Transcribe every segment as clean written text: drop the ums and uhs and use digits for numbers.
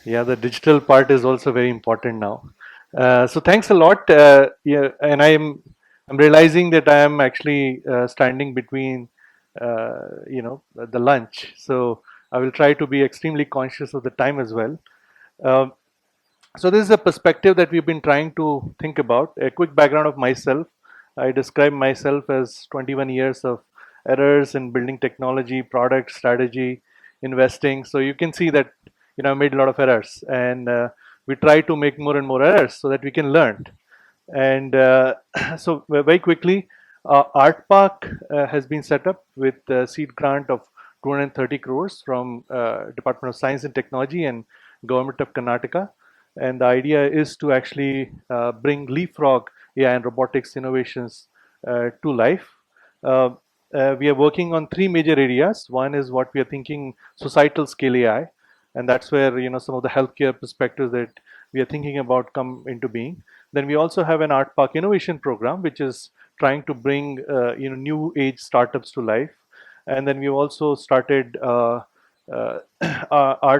Yeah, the digital part is also very important now. So thanks a lot. Yeah, and I'm realizing that I am actually standing between, the lunch. So I will try to be extremely conscious of the time as well. Um, so this is a perspective that we've been trying to think about. A quick background of myself. I describe myself as 21 years of errors in building technology, product strategy, investing. So you can see that I made a lot of errors, and we try to make more and more errors so that we can learn. And so very quickly, ARTPARK has been set up with a seed grant of 230 crores from Department of Science and Technology and Government of Karnataka. And the idea is to actually bring leapfrog AI and robotics innovations to life. Uh, we are working on three major areas. One is what we are thinking societal scale AI, and that's where some of the healthcare perspectives that we are thinking about come into being. Then we also have an Art Park innovation program, which is trying to bring new age startups to life. And then we've also started Art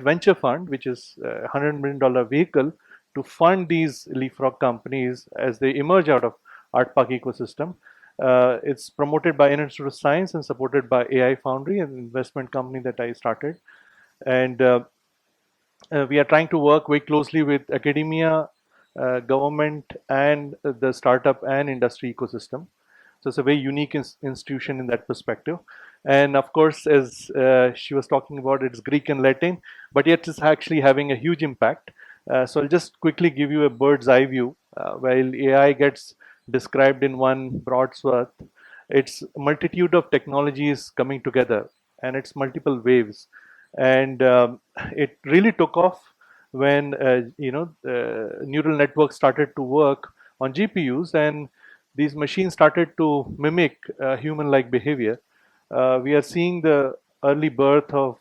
Venture Fund, which is a $100 million vehicle to fund these leapfrog companies as they emerge out of Art Park ecosystem. It's promoted by Institute of Science and supported by AI Foundry, an investment company that I started. And we are trying to work very closely with academia, government, and the startup and industry ecosystem. So it's a very unique institution in that perspective. And of course, as she was talking about, it's Greek and Latin, but yet it's actually having a huge impact. So I'll just quickly give you a bird's eye view. While AI gets described in one broad swath, it's a multitude of technologies coming together, and it's multiple waves. And it really took off when neural networks started to work on GPUs, and these machines started to mimic human-like behavior. We are seeing the early birth of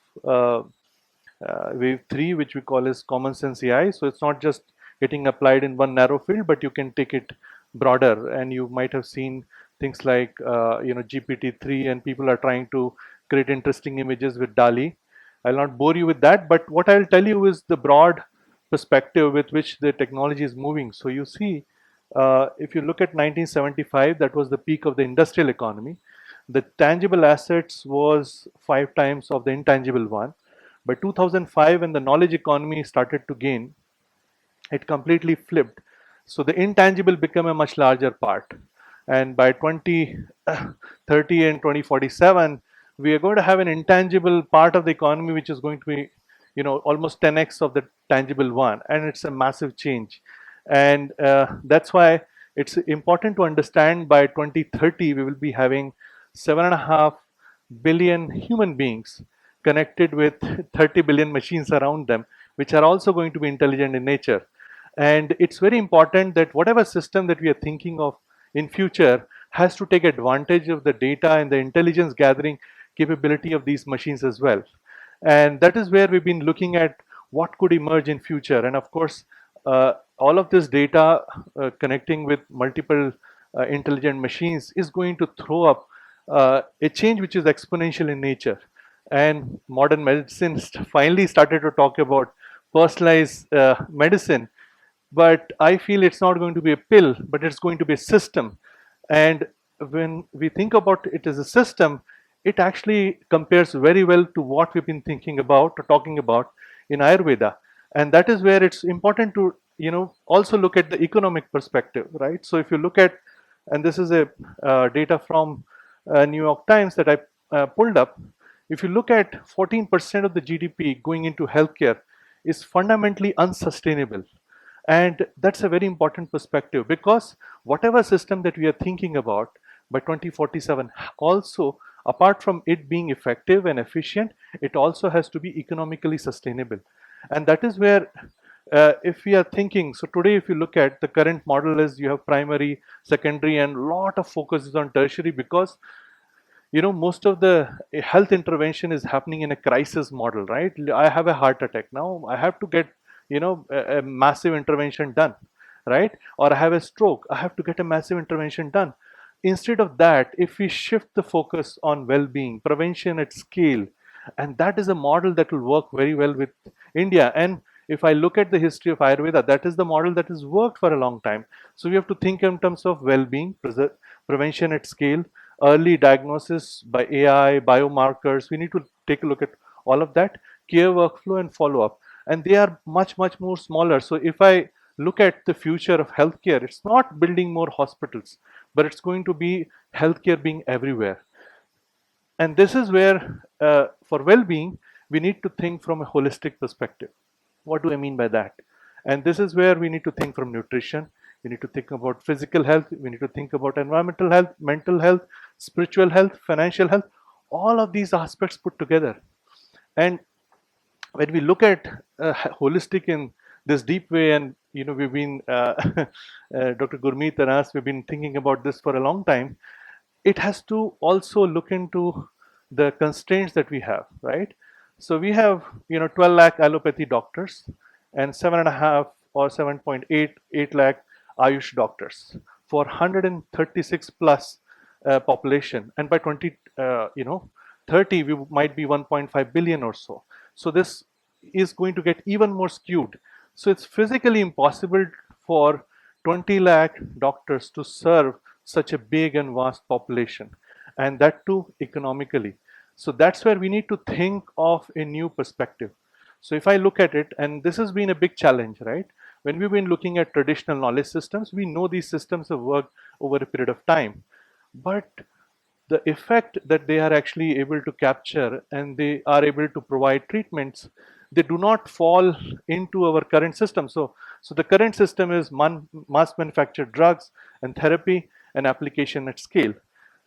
wave three, which we call as common sense AI. So it's not just getting applied in one narrow field, but you can take it broader. And you might have seen things like GPT-3, and people are trying to create interesting images with DALI. I'll not bore you with that, but what I'll tell you is the broad perspective with which the technology is moving. So you see, if you look at 1975, that was the peak of the industrial economy. The tangible assets was 5 times of the intangible one. By 2005, when the knowledge economy started to gain, it completely flipped. So the intangible became a much larger part. And by 2030 and 2047, we are going to have an intangible part of the economy which is going to be, almost 10x of the tangible one. And it's a massive change. And that's why it's important to understand by 2030, we will be having 7.5 billion human beings connected with 30 billion machines around them, which are also going to be intelligent in nature. And it's very important that whatever system that we are thinking of in future has to take advantage of the data and the intelligence gathering capability of these machines as well. And that is where we've been looking at what could emerge in future. And of course, all of this data connecting with multiple intelligent machines is going to throw up a change which is exponential in nature. And modern medicine finally started to talk about personalized medicine, but I feel it's not going to be a pill, but it's going to be a system. And when we think about it as a system, it actually compares very well to what we've been thinking about or talking about in Ayurveda. And that is where it's important to also look at the economic perspective, right? So if you look at, and this is a data from New York Times that I pulled up. If you look at 14% of the GDP going into healthcare is fundamentally unsustainable. And that's a very important perspective, because whatever system that we are thinking about by 2047, also, apart from it being effective and efficient, it also has to be economically sustainable. And that is where, if we are thinking, so today, if you look at the current model, is you have primary, secondary, and lot of focus is on tertiary, because most of the health intervention is happening in a crisis model, right? I have a heart attack now, I have to get a massive intervention done, right? Or I have a stroke, I have to get a massive intervention done. Instead of that, if we shift the focus on well-being, prevention at scale, and that is a model that will work very well with India. And If I look at the history of Ayurveda, that is the model that has worked for a long time. So we have to think in terms of well-being, prevention at scale, early diagnosis by AI, biomarkers. We need to take a look at all of that, care workflow and follow-up. And they are much, much more smaller. So if I look at the future of healthcare, it's not building more hospitals, but it's going to be healthcare being everywhere. And this is where, for well-being, we need to think from a holistic perspective. What do I mean by that? And this is where we need to think from nutrition. We need to think about physical health. We need to think about environmental health, mental health, spiritual health, financial health, all of these aspects put together. And when we look at holistic in this deep way, and we've been Dr. Gurmeet and us, we've been thinking about this for a long time. It has to also look into the constraints that we have, right? So we have 12 lakh allopathy doctors and 7.5 or 7.88 lakh Ayush doctors for 136 plus population, and by 30 we might be 1.5 billion or so. So this is going to get even more skewed. So it's physically impossible for 20 lakh doctors to serve such a big and vast population, and that too economically. So that's where we need to think of a new perspective. So if I look at it, and this has been a big challenge, right? When we've been looking at traditional knowledge systems, we know these systems have worked over a period of time, but the effect that they are actually able to capture and they are able to provide treatments, they do not fall into our current system. So the current system is mass manufactured drugs and therapy and application at scale.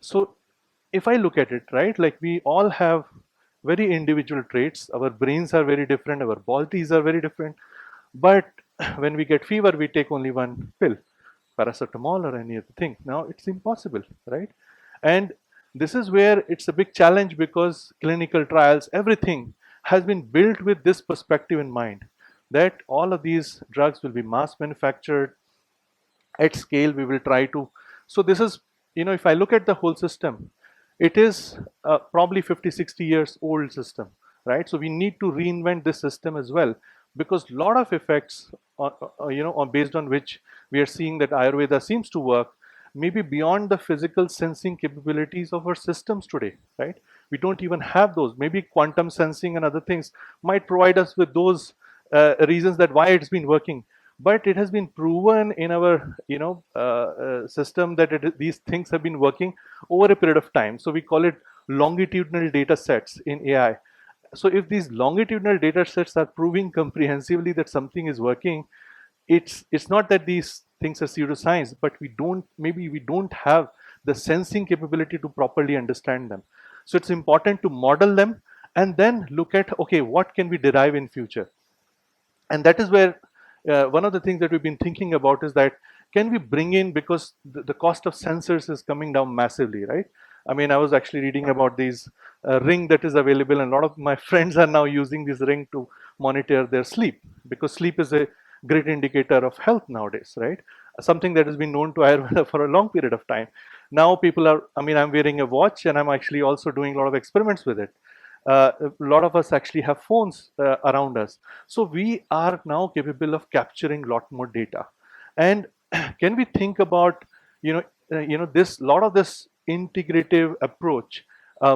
So if I look at it, right, like we all have very individual traits. Our brains are very different, our bodies are very different. But when we get fever, we take only one pill, paracetamol or any other thing. Now it's impossible, right? And this is where it's a big challenge, because clinical trials, everything has been built with this perspective in mind, that all of these drugs will be mass manufactured at scale. We will try to. So this is, if I look at the whole system, it is probably 50-60 years old system, right? So we need to reinvent this system as well, because a lot of effects based on which we are seeing that Ayurveda seems to work, maybe beyond the physical sensing capabilities of our systems today, right? We don't even have those. Maybe quantum sensing and other things might provide us with those reasons that why it's been working. But it has been proven in our system that these things have been working over a period of time. So we call it longitudinal data sets in AI. So if these longitudinal data sets are proving comprehensively that something is working, it's not that these things are pseudoscience, but we don't have the sensing capability to properly understand them. So it's important to model them and then look at, okay, what can we derive in future? And that is where one of the things that we've been thinking about is that, can we bring in, because the cost of sensors is coming down massively, right? I mean, I was actually reading about these ring that is available, and a lot of my friends are now using this ring to monitor their sleep, because sleep is a great indicator of health nowadays, right? Something that has been known to Ayurveda for a long period of time. Now people are, I mean, I'm wearing a watch and I'm actually also doing a lot of experiments with it. A lot of us actually have phones around us. So we are now capable of capturing a lot more data. And can we think about, this lot of this integrative approach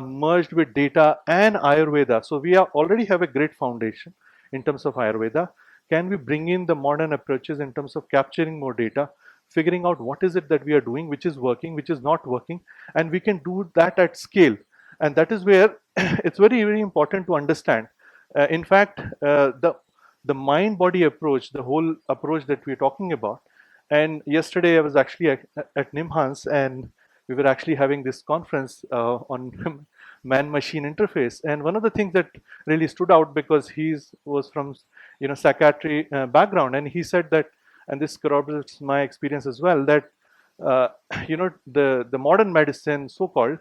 merged with data and Ayurveda. So we already have a great foundation in terms of Ayurveda. Can we bring in the modern approaches in terms of capturing more data, figuring out what is it that we are doing, which is working, which is not working, and we can do that at scale. And that is where it's very, very important to understand. In fact, the mind-body approach, the whole approach that we're talking about. And yesterday I was actually at Nimhans, and we were actually having this conference on man-machine interface. And one of the things that really stood out, because he was from psychiatry background, and he said that, and this corroborates my experience as well, that uh, the modern medicine, so-called,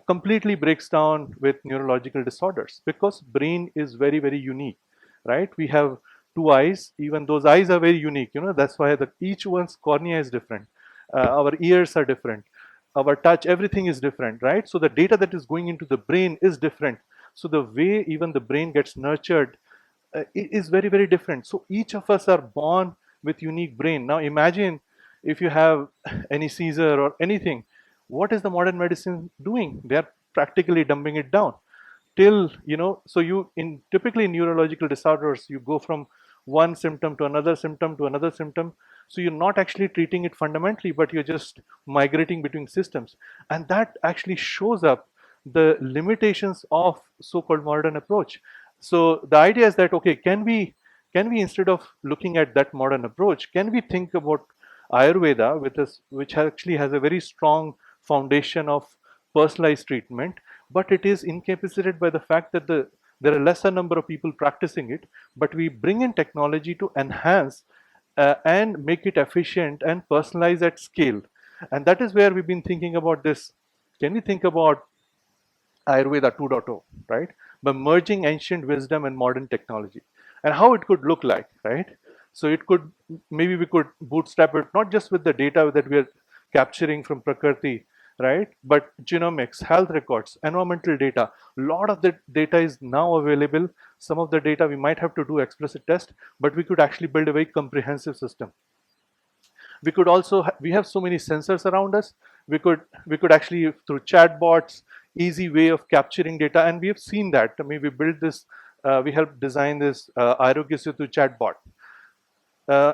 completely breaks down with neurological disorders, because brain is very, very unique, right? We have two eyes. Even those eyes are very unique. That's why each one's cornea is different. Our ears are different. Our touch, everything is different, right? So the data that is going into the brain is different. So the way even the brain gets nurtured is very, very different. So each of us are born with unique brain. Now imagine if you have any seizure or anything, what is the modern medicine doing? They are practically dumbing it down till, so you, in typically neurological disorders, you go from one symptom to another symptom to another symptom. So you're not actually treating it fundamentally, but you're just migrating between systems, and that actually shows up the limitations of so-called modern approach. So the idea is that, okay, can we instead of looking at that modern approach, can we think about Ayurveda, which actually has a very strong foundation of personalized treatment, but it is incapacitated by the fact that there are lesser number of people practicing it, but we bring in technology to enhance and make it efficient and personalized at scale. And that is where we've been thinking about this. Can we think about Ayurveda 2.0, right? By merging ancient wisdom and modern technology, and how it could look like, right? So it could, maybe we could bootstrap it not just with the data that we are capturing from Prakriti, right? But genomics, health records, environmental data. A lot of the data is now available. Some of the data we might have to do explicit test, but we could actually build a very comprehensive system. We could also we have so many sensors around us. We could actually, through chatbots, easy way of capturing data, and we have seen that. I mean, we built this, we helped design this Arogya Setu chatbot,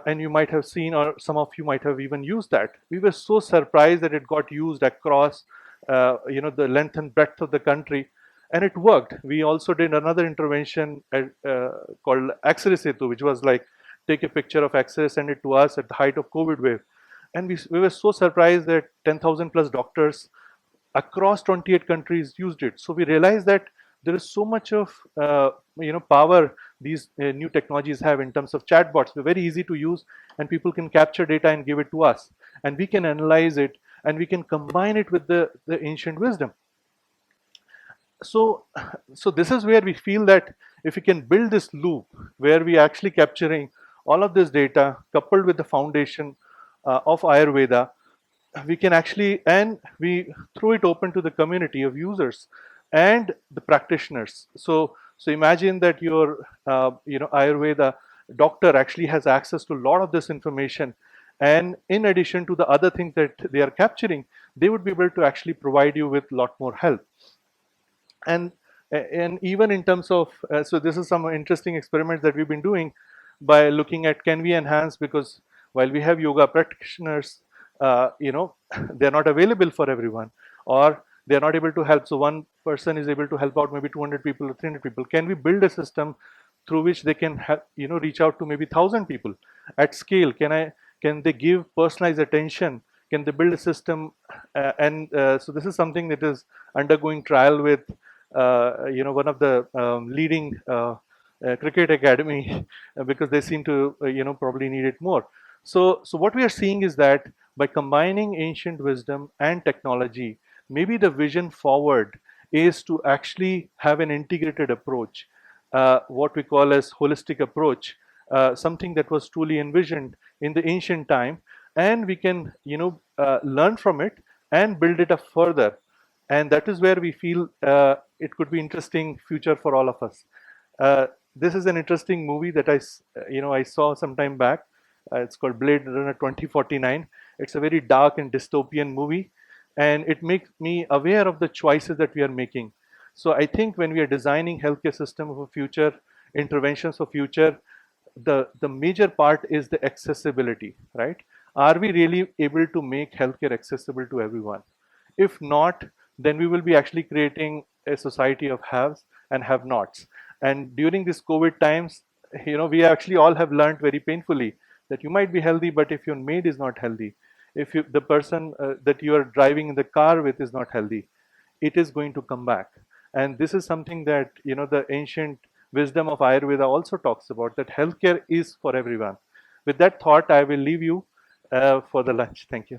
and you might have seen, or some of you might have even used that. We were so surprised that it got used across, the length and breadth of the country, and it worked. We also did another intervention called X-ray Setu, which was like, take a picture of X-ray, send it to us at the height of COVID wave, and we were so surprised that 10,000 plus doctors across 28 countries used it. So we realized that there is so much of power these new technologies have in terms of chatbots. They're very easy to use, and people can capture data and give it to us, and we can analyze it, and we can combine it with the ancient wisdom. So this is where we feel that if we can build this loop where we are actually capturing all of this data coupled with the foundation of Ayurveda, we can actually, and we throw it open to the community of users and the practitioners. So imagine that your Ayurveda doctor actually has access to a lot of this information, and in addition to the other things that they are capturing, they would be able to actually provide you with a lot more help. And even in terms of, so this is some interesting experiments that we've been doing by looking at, can we enhance, because while we have yoga practitioners, they're not available for everyone, or they're not able to help. So one person is able to help out maybe 200 people or 300 people. Can we build a system through which they can have, reach out to maybe 1,000 people at scale? Can they give personalized attention? Can they build a system? So this is something that is undergoing trial with one of the leading cricket academy, because they seem to probably need it more. So what we are seeing is that by combining ancient wisdom and technology, maybe the vision forward is to actually have an integrated approach, what we call as holistic approach, something that was truly envisioned in the ancient time, and we can learn from it and build it up further. And that is where we feel it could be interesting future for all of us. This is an interesting movie that I saw some time back. It's called Blade Runner 2049. It's a very dark and dystopian movie, and it makes me aware of the choices that we are making. So I think when we are designing healthcare system of a future, interventions for future, the major part is the accessibility, right? Are we really able to make healthcare accessible to everyone? If not, then we will be actually creating a society of haves and have nots. And during this COVID times, we actually all have learned very painfully that you might be healthy, but if your maid is not healthy, if the person that you are driving in the car with is not healthy, it is going to come back. And this is something that the ancient wisdom of Ayurveda also talks about, that healthcare is for everyone. With that thought, I will leave you for the lunch. Thank you.